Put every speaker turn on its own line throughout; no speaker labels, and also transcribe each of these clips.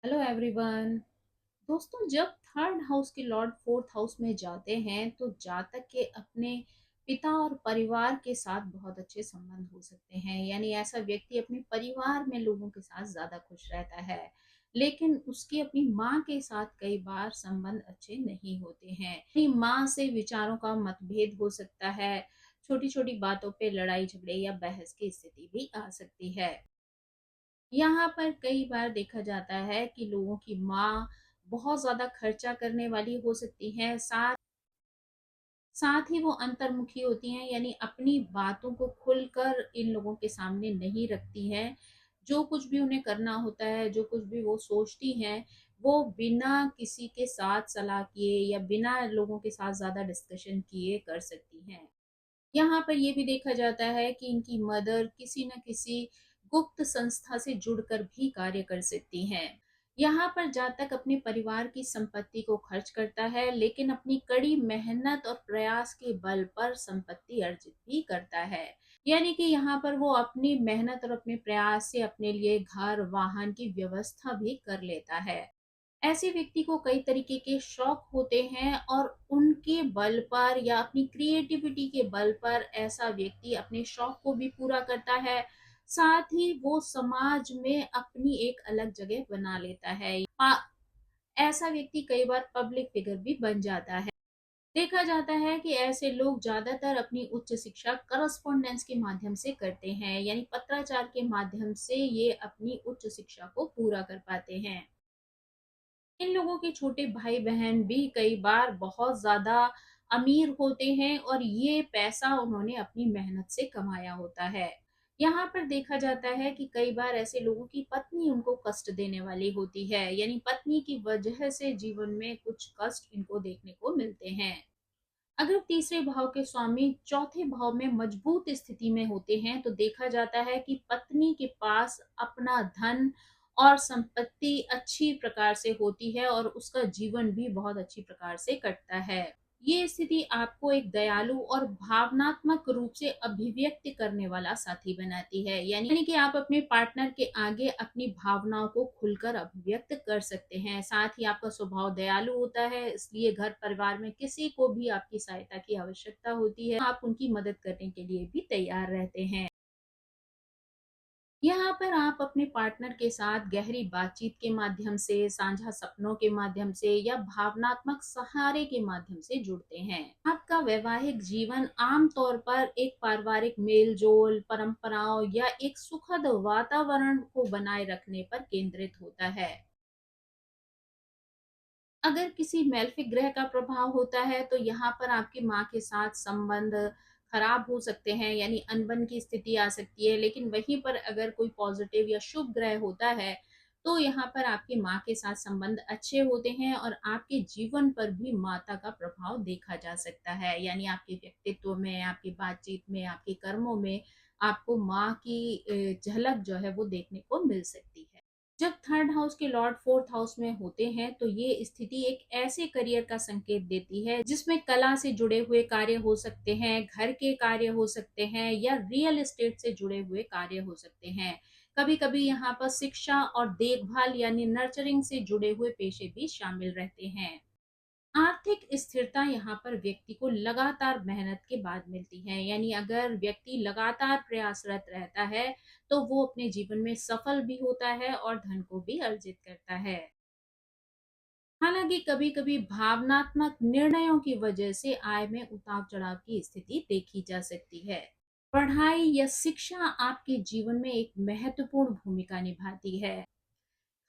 Hello everyone. दोस्तों, जब third house के लॉर्ड फोर्थ हाउस में जाते हैं तो जातक के अपने पिता और परिवार के साथ बहुत अच्छे संबंध हो सकते हैं। यानी ऐसा व्यक्ति अपने परिवार में लोगों के साथ ज्यादा खुश रहता है, लेकिन उसके अपनी माँ के साथ कई बार संबंध अच्छे नहीं होते हैं। अपनी माँ से विचारों का मतभेद हो सकता है। छोटी छोटी बातों पे लड़ाई झगड़े या बहस की स्थिति भी आ सकती है। यहाँ पर कई बार देखा जाता है कि लोगों की माँ बहुत ज़्यादा खर्चा करने वाली हो सकती हैं, साथ साथ ही वो अंतर्मुखी होती हैं, यानी अपनी बातों को खुलकर इन लोगों के सामने नहीं रखती हैं। जो कुछ भी उन्हें करना होता है, जो कुछ भी वो सोचती हैं, वो बिना किसी के साथ सलाह किए या बिना लोगों के साथ ज़्यादा डिस्कशन किए कर सकती हैं। यहाँ पर ये भी देखा जाता है कि इनकी मदर किसी न किसी गुप्त संस्था से जुड़कर भी कार्य कर सकती हैं। यहाँ पर जातक अपने परिवार की संपत्ति को खर्च करता है, लेकिन अपनी कड़ी मेहनत और प्रयास के बल पर संपत्ति अर्जित भी करता है। यानी कि यहाँ पर वो अपनी मेहनत और अपने प्रयास से अपने लिए घर वाहन की व्यवस्था भी कर लेता है। ऐसे व्यक्ति को कई तरीके के शौक होते हैं और उनके बल पर या अपनी क्रिएटिविटी के बल पर ऐसा व्यक्ति अपने शौक को भी पूरा करता है। साथ ही वो समाज में अपनी एक अलग जगह बना लेता है। ऐसा व्यक्ति कई बार पब्लिक फिगर भी बन जाता है। देखा जाता है कि ऐसे लोग ज्यादातर अपनी उच्च शिक्षा करस्पॉन्डेंस के माध्यम से करते हैं, यानी पत्राचार के माध्यम से ये अपनी उच्च शिक्षा को पूरा कर पाते हैं। इन लोगों के छोटे भाई बहन भी कई बार बहुत ज्यादा अमीर होते हैं और ये पैसा उन्होंने अपनी मेहनत से कमाया होता है। यहाँ पर देखा जाता है कि कई बार ऐसे लोगों की पत्नी उनको कष्ट देने वाली होती है, यानी पत्नी की वजह से जीवन में कुछ कष्ट इनको देखने को मिलते हैं। अगर तीसरे भाव के स्वामी चौथे भाव में मजबूत स्थिति में होते हैं तो देखा जाता है कि पत्नी के पास अपना धन और संपत्ति अच्छी प्रकार से होती है और उसका जीवन भी बहुत अच्छी प्रकार से कटता है। ये स्थिति आपको एक दयालु और भावनात्मक रूप से अभिव्यक्त करने वाला साथी बनाती है, यानी कि आप अपने पार्टनर के आगे अपनी भावनाओं को खुलकर अभिव्यक्त कर सकते हैं। साथ ही आपका स्वभाव दयालु होता है, इसलिए घर परिवार में किसी को भी आपकी सहायता की आवश्यकता होती है, आप उनकी मदद करने के लिए भी तैयार रहते हैं। यहाँ पर आप अपने पार्टनर के साथ गहरी बातचीत के माध्यम से, साझा सपनों के माध्यम से या भावनात्मक सहारे के माध्यम से जुड़ते हैं। आपका वैवाहिक जीवन आमतौर पर एक पारिवारिक मेलजोल, परंपराओं या एक सुखद वातावरण को बनाए रखने पर केंद्रित होता है। अगर किसी मेलेफिक ग्रह का प्रभाव होता है तो यहाँ पर आपकी माँ के साथ संबंध खराब हो सकते हैं, यानी अनबन की स्थिति आ सकती है। लेकिन वहीं पर अगर कोई पॉजिटिव या शुभ ग्रह होता है तो यहाँ पर आपकी माँ के साथ संबंध अच्छे होते हैं और आपके जीवन पर भी माता का प्रभाव देखा जा सकता है, यानी आपके व्यक्तित्व में, आपकी बातचीत में, आपके कर्मों में आपको माँ की झलक जो है वो देखने को मिल सकती है। जब थर्ड हाउस के लॉर्ड फोर्थ हाउस में होते हैं तो ये स्थिति एक ऐसे करियर का संकेत देती है जिसमें कला से जुड़े हुए कार्य हो सकते हैं, घर के कार्य हो सकते हैं या रियल एस्टेट से जुड़े हुए कार्य हो सकते हैं। कभी कभी यहाँ पर शिक्षा और देखभाल यानी नर्चरिंग से जुड़े हुए पेशे भी शामिल रहते हैं। आर्थिक स्थिरता यहाँ पर व्यक्ति को लगातार मेहनत के बाद मिलती है, यानी अगर व्यक्ति लगातार प्रयासरत रहता है तो वो अपने जीवन में सफल भी होता है और धन को भी अर्जित करता है। हालांकि कभी कभी भावनात्मक निर्णयों की वजह से आय में उतार चढ़ाव की स्थिति देखी जा सकती है। पढ़ाई या शिक्षा आपके जीवन में एक महत्वपूर्ण भूमिका निभाती है,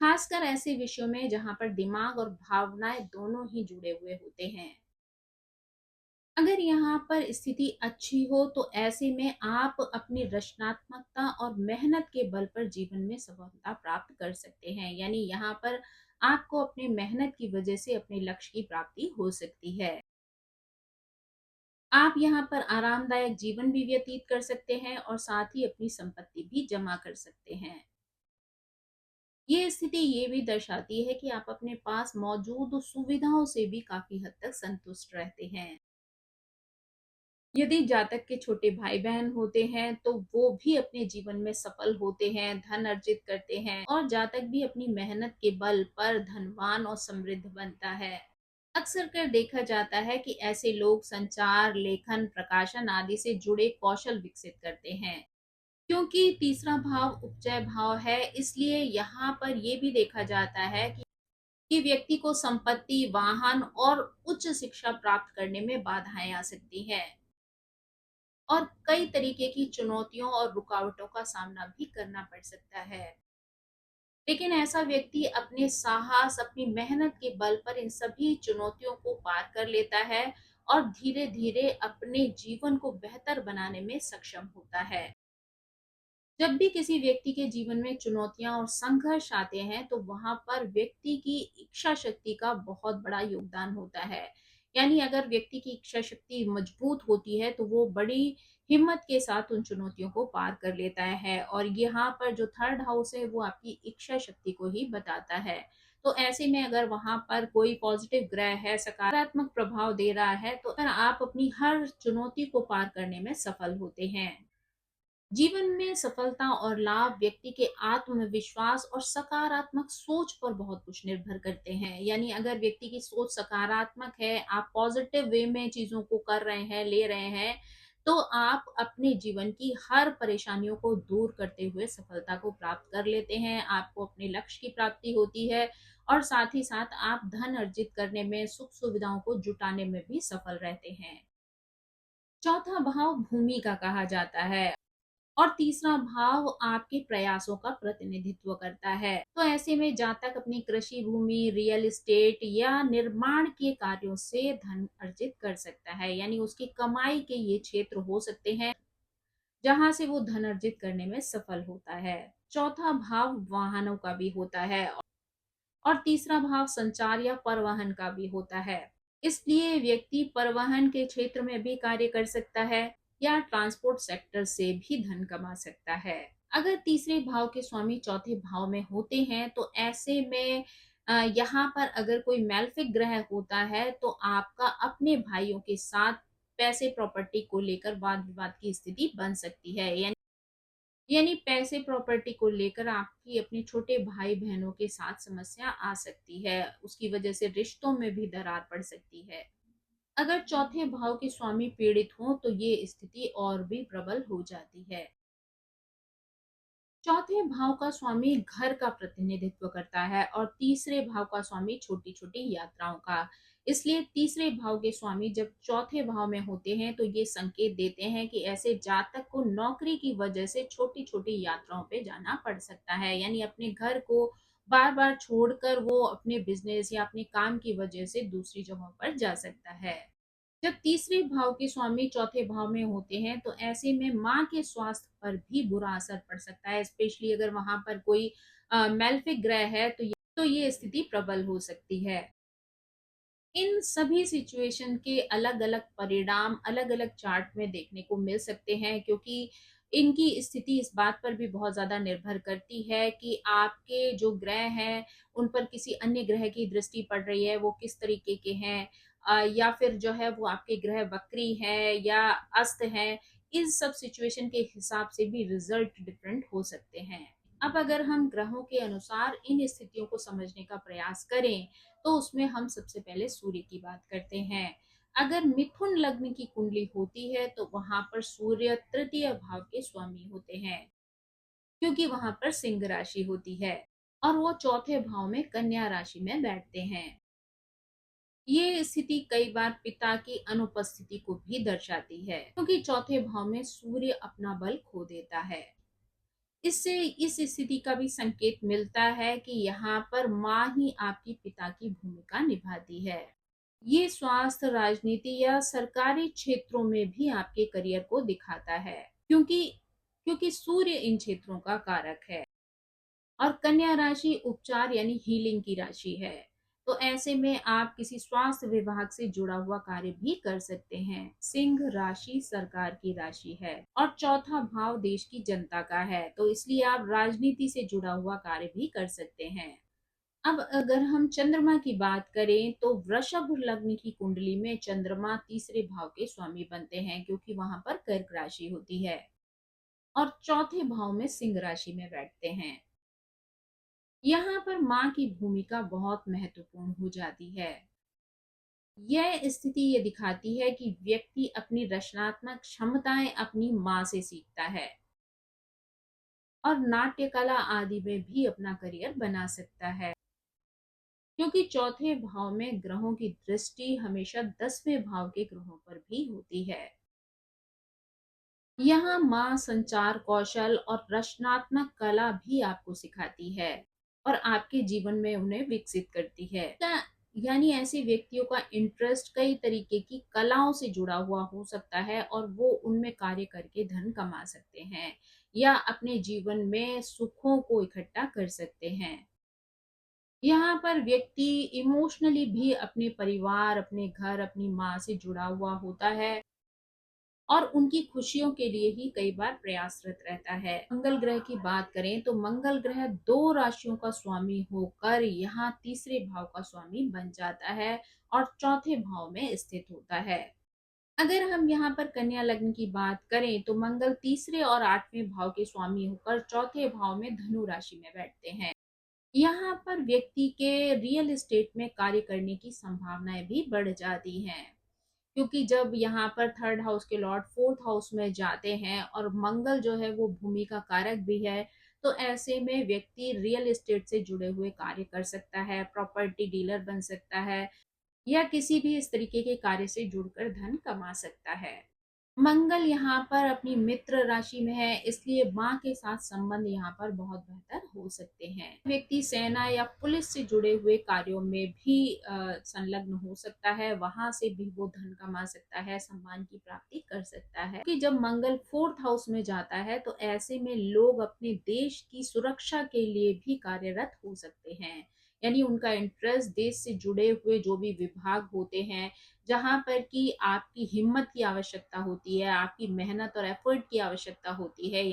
खासकर ऐसे विषयों में जहां पर दिमाग और भावनाएं दोनों ही जुड़े हुए होते हैं। अगर यहाँ पर स्थिति अच्छी हो तो ऐसे में आप अपनी रचनात्मकता और मेहनत के बल पर जीवन में सफलता प्राप्त कर सकते हैं, यानी यहाँ पर आपको अपनी मेहनत की वजह से अपने लक्ष्य की प्राप्ति हो सकती है। आप यहाँ पर आरामदायक जीवन भी व्यतीत कर सकते हैं और साथ ही अपनी संपत्ति भी जमा कर सकते हैं। ये स्थिति ये भी दर्शाती है कि आप अपने पास मौजूद सुविधाओं से भी काफी हद तक संतुष्ट रहते हैं। यदि जातक के छोटे भाई-बहन होते हैं, तो वो भी अपने जीवन में सफल होते हैं, धन अर्जित करते हैं और जातक भी अपनी मेहनत के बल पर धनवान और समृद्ध बनता है। अक्सर कर देखा जाता है कि ऐसे लोग संचार, लेखन, प्रकाशन आदि से जुड़े कौशल विकसित करते हैं। क्योंकि तीसरा भाव उपजय भाव है, इसलिए यहाँ पर ये भी देखा जाता है कि व्यक्ति को संपत्ति, वाहन और उच्च शिक्षा प्राप्त करने में बाधाएं आ सकती हैं और कई तरीके की चुनौतियों और रुकावटों का सामना भी करना पड़ सकता है। लेकिन ऐसा व्यक्ति अपने साहस, अपनी मेहनत के बल पर इन सभी चुनौतियों को पार कर लेता है और धीरे-धीरे अपने जीवन को बेहतर बनाने में सक्षम होता है। जब भी किसी व्यक्ति के जीवन में चुनौतियां और संघर्ष आते हैं, तो वहां पर व्यक्ति की इच्छा शक्ति का बहुत बड़ा योगदान होता है। यानी अगर व्यक्ति की इच्छा शक्ति मजबूत होती है, तो वो बड़ी हिम्मत के साथ उन चुनौतियों को पार कर लेता है और यहाँ पर जो थर्ड हाउस है, वो आपकी इच्छा शक्ति को ही बताता है। तो ऐसे में अगर वहां पर कोई पॉजिटिव ग्रह है, सकारात्मक प्रभाव दे रहा है, तो आप अपनी हर चुनौती को पार करने में सफल होते हैं। जीवन में सफलता और लाभ व्यक्ति के आत्मविश्वास और सकारात्मक सोच पर बहुत कुछ निर्भर करते हैं। यानी अगर व्यक्ति की सोच सकारात्मक है, आप पॉजिटिव वे में चीजों को कर रहे हैं, ले रहे हैं, तो आप अपने जीवन की हर परेशानियों को दूर करते हुए सफलता को प्राप्त कर लेते हैं। आपको अपने लक्ष्य की प्राप्ति होती है और साथ ही साथ आप धन अर्जित करने में, सुख सुविधाओं को जुटाने में भी सफल रहते हैं। चौथा भाव भूमि का कहा जाता है और तीसरा भाव आपके प्रयासों का प्रतिनिधित्व करता है। तो ऐसे में जातक अपनी कृषि भूमि, रियल एस्टेट या निर्माण के कार्यों से धन अर्जित कर सकता है। यानी उसकी कमाई के ये क्षेत्र हो सकते हैं जहां से वो धन अर्जित करने में सफल होता है। चौथा भाव वाहनों का भी होता है और तीसरा भाव संचार या परिवहन का भी होता है। इसलिए व्यक्ति परिवहन के क्षेत्र में भी कार्य कर सकता है या ट्रांसपोर्ट सेक्टर से भी धन कमा सकता है। अगर तीसरे भाव के स्वामी चौथे भाव में होते हैं, तो ऐसे में यहाँ पर अगर कोई मैल्फिक ग्रह होता है, तो आपका अपने भाइयों के साथ पैसे प्रॉपर्टी को लेकर वाद विवाद की स्थिति बन सकती है। यानी पैसे प्रॉपर्टी को लेकर आपकी अपने छोटे भाई बहनों के साथ समस्या आ सकती है, उसकी वजह से रिश्तों में भी दरार पड़ सकती है। अगर चौथे भाव के स्वामी पीड़ित हों, तो ये स्थिति और भी प्रबल हो जाती है। चौथे भाव का स्वामी घर का प्रतिनिधित्व करता है और तीसरे भाव का स्वामी छोटी छोटी यात्राओं का। इसलिए तीसरे भाव के स्वामी जब चौथे भाव में होते हैं, तो ये संकेत देते हैं कि ऐसे जातक को नौकरी की वजह से छोटी छोटी यात्राओं पे जाना पड़ सकता है। यानी अपने घर को बार बार छोड़कर वो अपने बिजनेस या अपने काम की वजह से दूसरी जगहों पर जा सकता है। जब तीसरे भाव के स्वामी चौथे भाव में होते हैं, तो ऐसे में माँ के स्वास्थ्य पर भी बुरा असर पड़ सकता है। स्पेशली अगर वहां पर कोई मैल्फिक ग्रह है, तो ये स्थिति प्रबल हो सकती है। इन सभी सिचुएशन के अलग अलग परिणाम अलग अलग चार्ट में देखने को मिल सकते हैं, क्योंकि इनकी स्थिति इस बात पर भी बहुत ज्यादा निर्भर करती है कि आपके जो ग्रह हैं उन पर किसी अन्य ग्रह की दृष्टि पड़ रही है, वो किस तरीके के हैं, या फिर जो है वो आपके ग्रह वक्री है या अस्त है। इस सब सिचुएशन के हिसाब से भी रिजल्ट डिफरेंट हो सकते हैं। अब अगर हम ग्रहों के अनुसार इन स्थितियों को समझने का प्रयास करें, तो उसमें हम सबसे पहले सूर्य की बात करते हैं। अगर मिथुन लग्न की कुंडली होती है, तो वहां पर सूर्य तृतीय भाव के स्वामी होते हैं, क्योंकि वहां पर सिंह राशि होती है और वो चौथे भाव में कन्या राशि में बैठते हैं। ये स्थिति कई बार पिता की अनुपस्थिति को भी दर्शाती है, क्योंकि चौथे भाव में सूर्य अपना बल खो देता है। इससे इस स्थिति का भी संकेत मिलता है कि यहाँ पर माँ ही आपकी पिता की भूमिका निभाती है। ये स्वास्थ्य, राजनीति या सरकारी क्षेत्रों में भी आपके करियर को दिखाता है, क्योंकि क्योंकि सूर्य इन क्षेत्रों का कारक है और कन्या राशि उपचार यानी हीलिंग की राशि है। तो ऐसे में आप किसी स्वास्थ्य विभाग से जुड़ा हुआ कार्य भी कर सकते हैं। सिंह राशि सरकार की राशि है और चौथा भाव देश की जनता का है, तो इसलिए आप राजनीति से जुड़ा हुआ कार्य भी कर सकते हैं। अब अगर हम चंद्रमा की बात करें तो वृषभ लग्न की कुंडली में चंद्रमा तीसरे भाव के स्वामी बनते हैं, क्योंकि वहां पर कर्क राशि होती है, और चौथे भाव में सिंह राशि में बैठते हैं। यहाँ पर माँ की भूमिका बहुत महत्वपूर्ण हो जाती है। यह स्थिति ये दिखाती है कि व्यक्ति अपनी रचनात्मक क्षमताएं अपनी माँ से सीखता है और नाट्य कला आदि में भी अपना करियर बना सकता है, क्योंकि चौथे भाव में ग्रहों की दृष्टि हमेशा 10वें भाव के ग्रहों पर भी होती है। यहाँ माँ संचार कौशल और रचनात्मक कला भी आपको सिखाती है और आपके जीवन में उन्हें विकसित करती है। यानी ऐसे व्यक्तियों का इंटरेस्ट कई तरीके की कलाओं से जुड़ा हुआ हो सकता है और वो उनमें कार्य करके धन कमा सकते हैं या अपने जीवन में सुखों को इकट्ठा कर सकते हैं। यहाँ पर व्यक्ति इमोशनली भी अपने परिवार, अपने घर, अपनी माँ से जुड़ा हुआ होता है और उनकी खुशियों के लिए ही कई बार प्रयासरत रहता है। मंगल ग्रह की बात करें तो मंगल ग्रह 2 राशियों का स्वामी होकर यहाँ तीसरे भाव का स्वामी बन जाता है और चौथे भाव में स्थित होता है। अगर हम यहाँ पर कन्या लग्न की बात करें तो मंगल तीसरे और 8वें भाव के स्वामी होकर चौथे भाव में धनु राशि में बैठते हैं। यहाँ पर व्यक्ति के रियल एस्टेट में कार्य करने की संभावनाएं भी बढ़ जाती हैं, क्योंकि जब यहाँ पर थर्ड हाउस के लॉर्ड फोर्थ हाउस में जाते हैं और मंगल जो है वो भूमि का कारक भी है, तो ऐसे में व्यक्ति रियल एस्टेट से जुड़े हुए कार्य कर सकता है, प्रॉपर्टी डीलर बन सकता है या किसी भी इस तरीके के कार्य से जुड़कर धन कमा सकता है। मंगल यहाँ पर अपनी मित्र राशि में है, इसलिए माँ के साथ संबंध यहाँ पर बहुत बेहतर हो सकते हैं। व्यक्ति सेना या पुलिस से जुड़े हुए कार्यों में भी संलग्न हो सकता है, वहां से भी वो धन कमा सकता है, सम्मान की प्राप्ति कर सकता है। कि जब मंगल फोर्थ हाउस में जाता है तो ऐसे में लोग अपने देश की सुरक्षा के लिए भी कार्यरत हो सकते हैं। यानी उनका इंटरेस्ट देश से जुड़े हुए जो भी विभाग होते हैं, जहाँ पर कि आपकी हिम्मत की आवश्यकता होती है, आपकी मेहनत और एफर्ट की आवश्यकता होती है,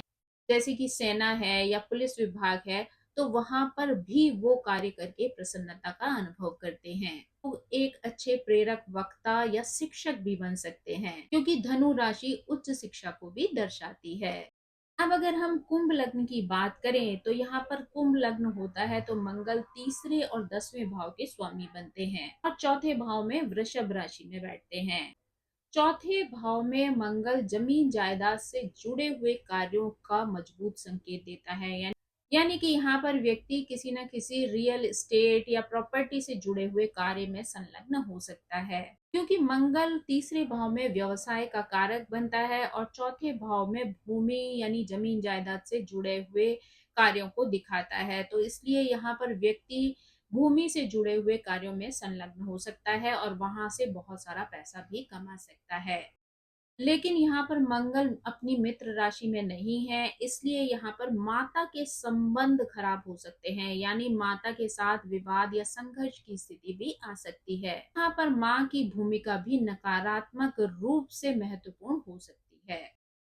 जैसे कि सेना है या पुलिस विभाग है, तो वहां पर भी वो कार्य करके प्रसन्नता का अनुभव करते हैं। तो एक अच्छे प्रेरक वक्ता या शिक्षक भी बन सकते हैं, क्योंकि धनु राशि उच्च शिक्षा को भी दर्शाती है। अब अगर हम कुंभ लग्न की बात करें तो यहाँ पर कुंभ लग्न होता है तो मंगल तीसरे और 10वें भाव के स्वामी बनते हैं और चौथे भाव में वृषभ राशि में बैठते हैं। चौथे भाव में मंगल जमीन जायदाद से जुड़े हुए कार्यों का मजबूत संकेत देता है। यानी कि यहाँ पर व्यक्ति किसी न किसी रियल एस्टेट या प्रॉपर्टी से जुड़े हुए कार्य में संलग्न हो सकता है, क्योंकि मंगल तीसरे भाव में व्यवसाय का कारक बनता है और चौथे भाव में भूमि यानी जमीन जायदाद से जुड़े हुए कार्यों को दिखाता है। तो इसलिए यहाँ पर व्यक्ति भूमि से जुड़े हुए कार्यों में संलग्न हो सकता है और वहां से बहुत सारा पैसा भी कमा सकता है। लेकिन यहाँ पर मंगल अपनी मित्र राशि में नहीं है, इसलिए यहाँ पर माता के संबंध खराब हो सकते हैं, यानी माता के साथ विवाद या संघर्ष की स्थिति भी आ सकती है। यहाँ पर माँ की भूमिका भी नकारात्मक रूप से महत्वपूर्ण हो सकती है।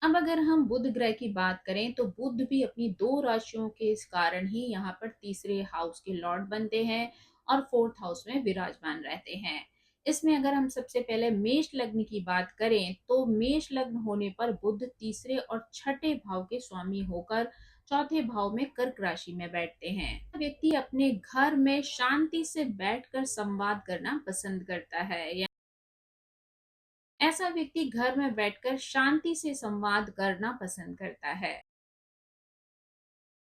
अब अगर हम बुध ग्रह की बात करें तो बुध भी अपनी 2 राशियों के इस कारण ही यहाँ पर तीसरे हाउस के लॉर्ड बनते हैं और फोर्थ हाउस में विराजमान रहते हैं। इसमें अगर हम सबसे पहले मेष लग्न की बात करें तो मेष लग्न होने पर बुध तीसरे और छठे भाव के स्वामी होकर चौथे भाव में कर्क राशि में बैठते हैं। व्यक्ति अपने घर में शांति से बैठकर संवाद करना पसंद करता है। ऐसा व्यक्ति घर में बैठकर शांति से संवाद करना पसंद करता है।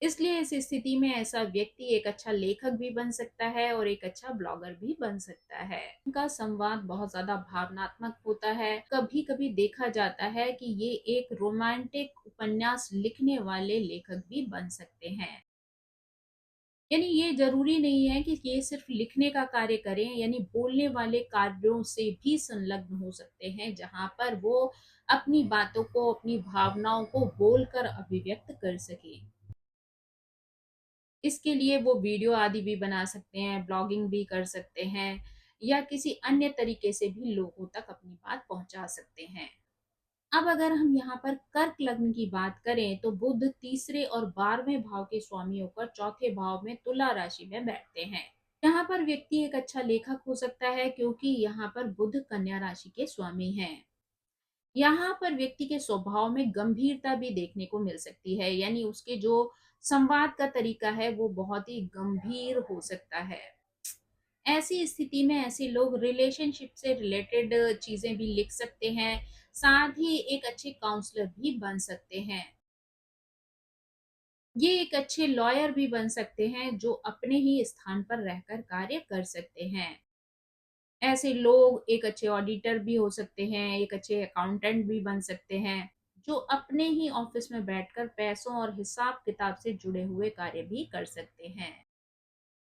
इसलिए इस स्थिति में ऐसा व्यक्ति एक अच्छा लेखक भी बन सकता है और एक अच्छा ब्लॉगर भी बन सकता है। उनका संवाद बहुत ज्यादा भावनात्मक होता है। कभी कभी देखा जाता है कि ये एक रोमांटिक उपन्यास लिखने वाले लेखक भी बन सकते हैं। यानी ये जरूरी नहीं है कि ये सिर्फ लिखने का कार्य करें, यानी बोलने वाले कार्यों से भी संलग्न हो सकते हैं, जहां पर वो अपनी बातों को, अपनी भावनाओं को बोलकर अभिव्यक्त कर सके। इसके लिए वो वीडियो आदि भी बना सकते हैं, ब्लॉगिंग भी कर सकते हैं या किसी अन्य तरीके से भी लोगों तक अपनी बात पहुंचा सकते हैं। अब अगर हम यहाँ पर कर्क लग्न की बात करें तो बुध तीसरे और 12वें भाव के स्वामी होकर चौथे भाव में तुला राशि में बैठते हैं। यहाँ पर व्यक्ति एक अच्छा लेखक हो सकता है क्योंकि यहाँ पर बुध कन्या राशि के स्वामी हैं। यहाँ पर व्यक्ति के स्वभाव में गंभीरता भी देखने को मिल सकती है, यानी उसके जो संवाद का तरीका है वो बहुत ही गंभीर हो सकता है। ऐसी स्थिति में ऐसे लोग रिलेशनशिप से रिलेटेड चीजें भी लिख सकते हैं, साथ ही एक अच्छे काउंसलर भी बन सकते हैं। ये एक अच्छे लॉयर भी बन सकते हैं जो अपने ही स्थान पर रहकर कार्य कर सकते हैं। ऐसे लोग एक अच्छे ऑडिटर भी हो सकते हैं, एक अच्छे अकाउंटेंट भी बन सकते हैं, जो अपने ही ऑफिस में बैठकर पैसों और हिसाब किताब से जुड़े हुए कार्य भी कर सकते हैं।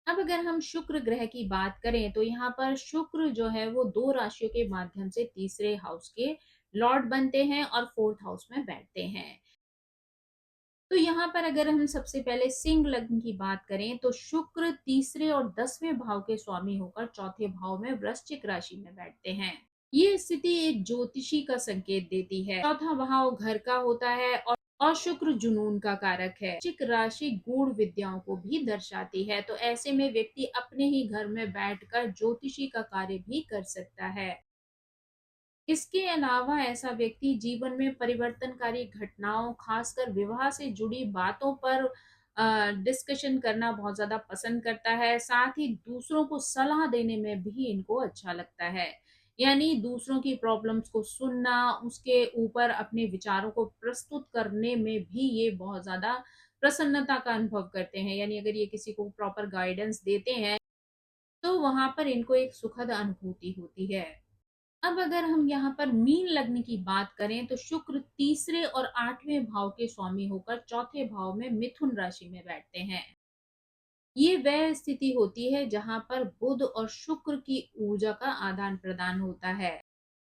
अब अगर हम शुक्र ग्रह की बात करें तो यहाँ पर शुक्र जो है वो दो राशियों के माध्यम से तीसरे हाउस के लॉर्ड बनते हैं और फोर्थ हाउस में बैठते हैं। तो यहाँ पर अगर हम सबसे पहले सिंह लग्न की बात करें तो शुक्र तीसरे और 10वें भाव के स्वामी होकर चौथे भाव में वृश्चिक राशि में बैठते हैं। ये स्थिति एक ज्योतिषी का संकेत देती है। चौथा भाव घर का होता है और शुक्र जुनून का कारक है। वृश्चिक राशि गूढ़ विद्याओं को भी दर्शाती है, तो ऐसे में व्यक्ति अपने ही घर में बैठकर ज्योतिषी का कार्य भी कर सकता है। इसके अलावा ऐसा व्यक्ति जीवन में परिवर्तनकारी घटनाओं, खासकर विवाह से जुड़ी बातों पर डिस्कशन करना बहुत ज़्यादा पसंद करता है। साथ ही दूसरों को सलाह देने में भी इनको अच्छा लगता है। यानी दूसरों की प्रॉब्लम्स को सुनना, उसके ऊपर अपने विचारों को प्रस्तुत करने में भी ये बहुत ज़्यादा प्रसन्नता का अनुभव करते हैं। यानी अगर ये किसी को प्रॉपर गाइडेंस देते हैं, तो वहाँ पर इनको एक सुखद अनुभूति होती है। अब अगर हम यहाँ पर मीन लग्न की बात करें तो शुक्र तीसरे और 8वें भाव के स्वामी होकर चौथे भाव में मिथुन राशि में बैठते हैं। ये वह स्थिति होती है जहां पर बुध और शुक्र की ऊर्जा का आदान प्रदान होता है।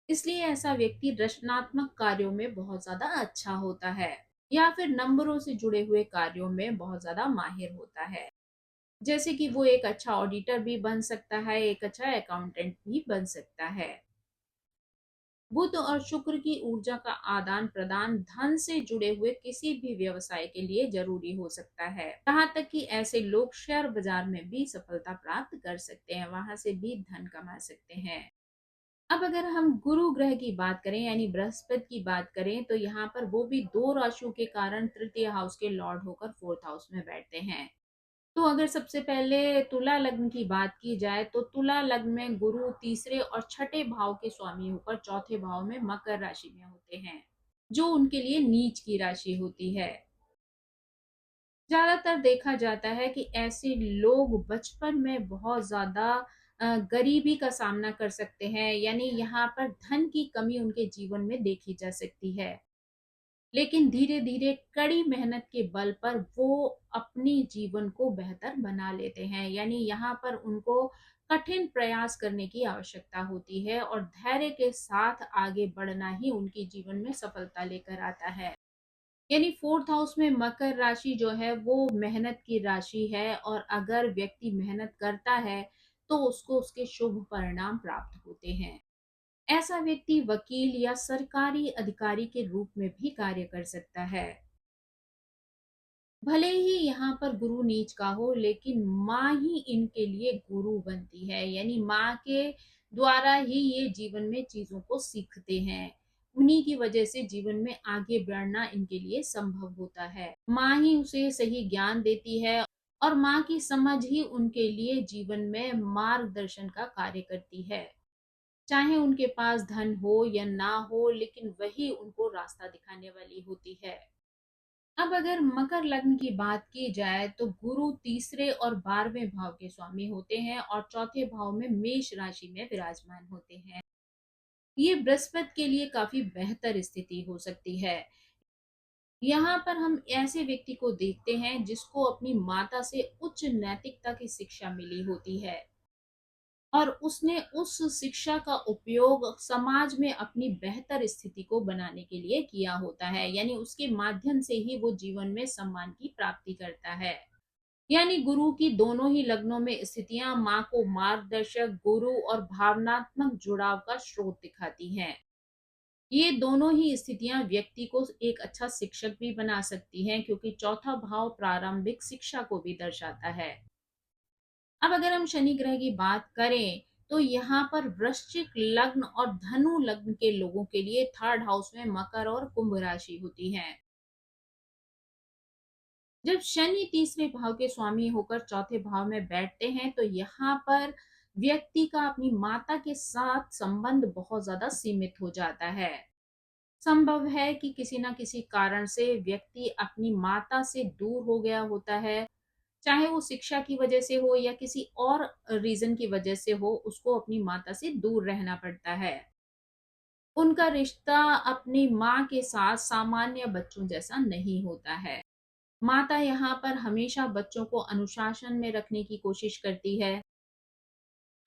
इसलिए ऐसा व्यक्ति रचनात्मक कार्यों में बहुत ज्यादा अच्छा होता है, या फिर नंबरों से जुड़े हुए कार्यों में बहुत ज्यादा माहिर होता है। जैसे कि वो एक अच्छा ऑडिटर भी बन सकता है, एक अच्छा अकाउंटेंट भी बन सकता है। बुध और शुक्र की ऊर्जा का आदान प्रदान धन से जुड़े हुए किसी भी व्यवसाय के लिए जरूरी हो सकता है। यहाँ तक कि ऐसे लोग शेयर बाजार में भी सफलता प्राप्त कर सकते हैं, वहां से भी धन कमा सकते हैं। अब अगर हम गुरु ग्रह की बात करें यानी बृहस्पति की बात करें तो यहाँ पर वो भी दो राशियों के कारण तृतीय हाउस के लॉर्ड होकर फोर्थ हाउस में बैठते हैं। तो अगर सबसे पहले तुला लग्न की बात की जाए तो तुला लग्न में गुरु तीसरे और छठे भाव के स्वामी होकर चौथे भाव में मकर राशि में होते हैं, जो उनके लिए नीच की राशि होती है। ज्यादातर देखा जाता है कि ऐसे लोग बचपन में बहुत ज्यादा गरीबी का सामना कर सकते हैं, यानी यहाँ पर धन की कमी उनके जीवन में देखी जा सकती है। लेकिन धीरे धीरे कड़ी मेहनत के बल पर वो अपनी जीवन को बेहतर बना लेते हैं। यानी यहाँ पर उनको कठिन प्रयास करने की आवश्यकता होती है और धैर्य के साथ आगे बढ़ना ही उनके जीवन में सफलता लेकर आता है। यानी फोर्थ हाउस में मकर राशि जो है वो मेहनत की राशि है, और अगर व्यक्ति मेहनत करता है तो उसको उसके शुभ परिणाम प्राप्त होते हैं। ऐसा व्यक्ति वकील या सरकारी अधिकारी के रूप में भी कार्य कर सकता है। भले ही यहाँ पर गुरु नीच का हो, लेकिन माँ ही इनके लिए गुरु बनती है। यानी माँ के द्वारा ही ये जीवन में चीजों को सीखते हैं। उन्हीं की वजह से जीवन में आगे बढ़ना इनके लिए संभव होता है। माँ ही उसे सही ज्ञान देती है और माँ की समझ ही उनके लिए जीवन में मार्गदर्शन का कार्य करती है। चाहे उनके पास धन हो या ना हो, लेकिन वही उनको रास्ता दिखाने वाली होती है। अब अगर मकर लग्न की बात की जाए तो गुरु तीसरे और 12वें भाव के स्वामी होते हैं और चौथे भाव में मेष राशि में विराजमान होते हैं। ये बृहस्पति के लिए काफी बेहतर स्थिति हो सकती है। यहाँ पर हम ऐसे व्यक्ति को देखते हैं जिसको अपनी माता से उच्च नैतिकता की शिक्षा मिली होती है, और उसने उस शिक्षा का उपयोग समाज में अपनी बेहतर स्थिति को बनाने के लिए किया होता है। यानी उसके माध्यम से ही वो जीवन में सम्मान की प्राप्ति करता है। यानी गुरु की दोनों ही लग्नों में स्थितियां माँ को मार्गदर्शक, गुरु और भावनात्मक जुड़ाव का स्रोत दिखाती हैं। ये दोनों ही स्थितियां व्यक्ति को एक अच्छा शिक्षक भी बना सकती हैं, क्योंकि चौथा भाव प्रारंभिक शिक्षा को भी दर्शाता है। अब अगर हम शनि ग्रह की बात करें, तो यहाँ पर वृश्चिक लग्न और धनु लग्न के लोगों के लिए थर्ड हाउस में मकर और कुंभ राशि होती है। जब शनि तीसरे भाव के स्वामी होकर चौथे भाव में बैठते हैं, तो यहाँ पर व्यक्ति का अपनी माता के साथ संबंध बहुत ज्यादा सीमित हो जाता है। संभव है कि किसी ना किसी कारण से व्यक्ति अपनी माता से दूर हो गया होता है, चाहे वो शिक्षा की वजह से हो या किसी और रीजन की वजह से हो, उसको अपनी माता से दूर रहना पड़ता है। उनका रिश्ता अपनी माँ के साथ सामान्य बच्चों जैसा नहीं होता है। माता यहाँ पर हमेशा बच्चों को अनुशासन में रखने की कोशिश करती है,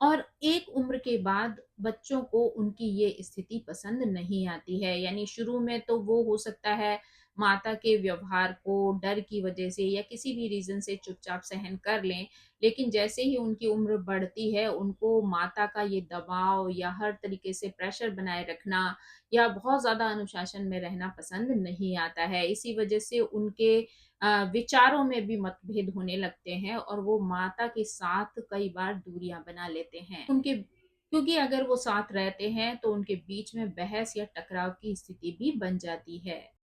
और एक उम्र के बाद बच्चों को उनकी ये स्थिति पसंद नहीं आती है। यानी शुरू में तो वो हो सकता है माता के व्यवहार को डर की वजह से या किसी भी रीजन से चुपचाप सहन कर लें, लेकिन जैसे ही उनकी उम्र बढ़ती है, उनको माता का ये दबाव या हर तरीके से प्रेशर बनाए रखना या बहुत ज्यादा अनुशासन में रहना पसंद नहीं आता है। इसी वजह से उनके विचारों में भी मतभेद होने लगते हैं, और वो माता के साथ कई बार दूरियां बना लेते हैं। उनके क्योंकि अगर वो साथ रहते हैं, तो उनके बीच में बहस या टकराव की स्थिति भी बन जाती है।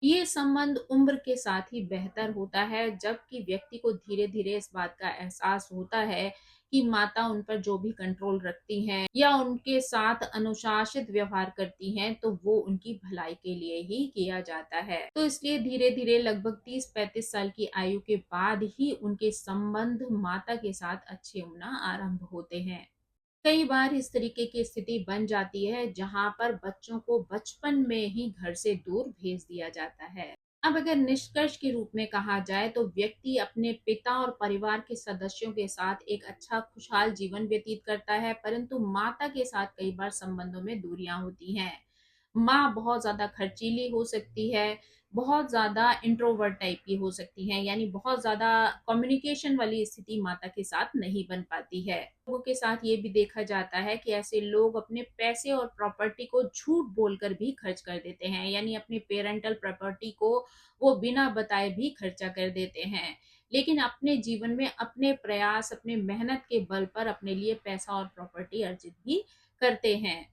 ये संबंध उम्र के साथ ही बेहतर होता है, जबकि व्यक्ति को धीरे धीरे इस बात का एहसास होता है कि माता उन पर जो भी कंट्रोल रखती हैं या उनके साथ अनुशासित व्यवहार करती हैं, तो वो उनकी भलाई के लिए ही किया जाता है। तो इसलिए धीरे धीरे लगभग 30-35 साल की आयु के बाद ही उनके संबंध माता के साथ अच्छे होना आरंभ होते हैं। कई बार इस तरीके की स्थिति बन जाती है जहां पर बच्चों को बचपन में ही घर से दूर भेज दिया जाता है। अब अगर निष्कर्ष के रूप में कहा जाए, तो व्यक्ति अपने पिता और परिवार के सदस्यों के साथ एक अच्छा खुशहाल जीवन व्यतीत करता है, परंतु माता के साथ कई बार संबंधों में दूरियां होती हैं। माँ बहुत ज्यादा खर्चीली हो सकती है, बहुत ज्यादा इंट्रोवर्ट टाइप की हो सकती हैं, यानी बहुत ज्यादा कम्युनिकेशन वाली स्थिति माता के साथ नहीं बन पाती है। लोगों के साथ ये भी देखा जाता है कि ऐसे लोग अपने पैसे और प्रॉपर्टी को झूठ बोलकर भी खर्च कर देते हैं, यानी अपनी पेरेंटल प्रॉपर्टी को वो बिना बताए भी खर्चा कर देते हैं, लेकिन अपने जीवन में अपने प्रयास, अपने मेहनत के बल पर अपने लिए पैसा और प्रॉपर्टी अर्जित भी करते हैं।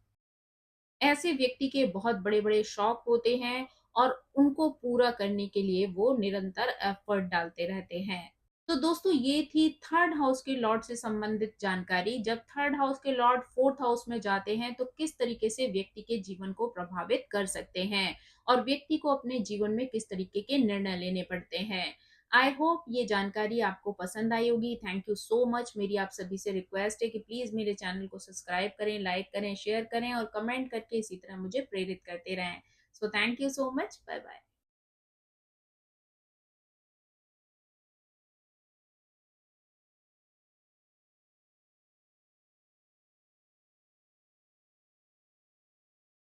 ऐसे व्यक्ति के बहुत बड़े-बड़े शौक होते हैं, और उनको पूरा करने के लिए वो निरंतर एफर्ट डालते रहते हैं। तो दोस्तों, ये थी थर्ड हाउस के लॉर्ड से संबंधित जानकारी। जब थर्ड हाउस के लॉर्ड फोर्थ हाउस में जाते हैं, तो किस तरीके से व्यक्ति के जीवन को प्रभावित कर सकते हैं, और व्यक्ति को अपने जीवन में किस तरीके के निर्णय लेने पड़ते हैं। आई होप ये जानकारी आपको पसंद आई होगी। Thank you so much. मेरी आप सभी से रिक्वेस्ट है कि प्लीज मेरे चैनल को सब्सक्राइब करें, लाइक करें, शेयर करें और कमेंट करके इसी तरह मुझे प्रेरित करते रहें। So thank you so much. Bye bye.